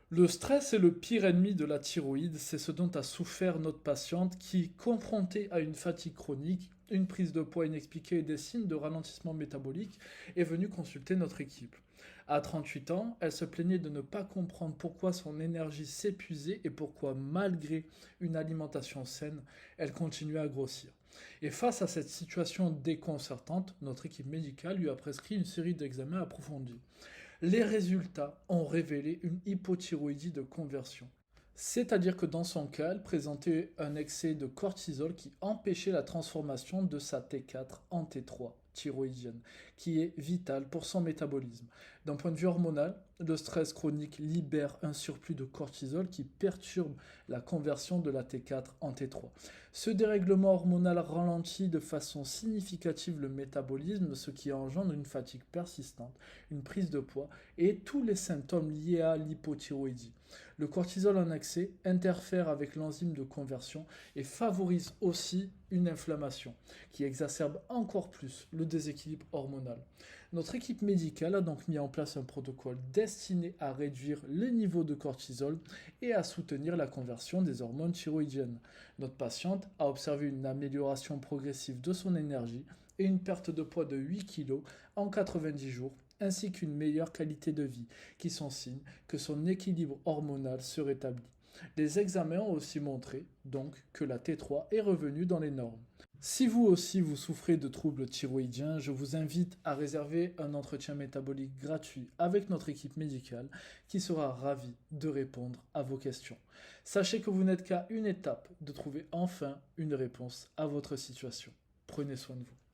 Le stress est le pire ennemi de la thyroïde, c'est ce dont a souffert notre patiente qui, confrontée à une fatigue chronique, une prise de poids inexpliquée et des signes de ralentissement métabolique, est venue consulter notre équipe. À 38 ans, elle se plaignait de ne pas comprendre pourquoi son énergie s'épuisait et pourquoi, malgré une alimentation saine, elle continuait à grossir. Et face à cette situation déconcertante, notre équipe médicale lui a prescrit une série d'examens approfondis. Les résultats ont révélé une hypothyroïdie de conversion. C'est-à-dire que dans son cas, elle présentait un excès de cortisol qui empêchait la transformation de sa T4 en T3 thyroïdienne, qui est vitale pour son métabolisme. D'un point de vue hormonal, le stress chronique libère un surplus de cortisol qui perturbe la conversion de la T4 en T3. Ce dérèglement hormonal ralentit de façon significative le métabolisme, ce qui engendre une fatigue persistante, une prise de poids et tous les symptômes liés à l'hypothyroïdie. Le cortisol en excès interfère avec l'enzyme de conversion et favorise aussi une inflammation qui exacerbe encore plus le déséquilibre hormonal. Notre équipe médicale a donc mis en place un protocole destiné à réduire les niveaux de cortisol et à soutenir la conversion des hormones thyroïdiennes. Notre patiente a observé une amélioration progressive de son énergie et une perte de poids de 8 kg en 90 jours ainsi qu'une meilleure qualité de vie, qui sont signes que son équilibre hormonal se rétablit. Les examens ont aussi montré, donc, que la T3 est revenue dans les normes. Si vous aussi vous souffrez de troubles thyroïdiens, je vous invite à réserver un entretien métabolique gratuit avec notre équipe médicale qui sera ravie de répondre à vos questions. Sachez que vous n'êtes qu'à une étape de trouver enfin une réponse à votre situation. Prenez soin de vous.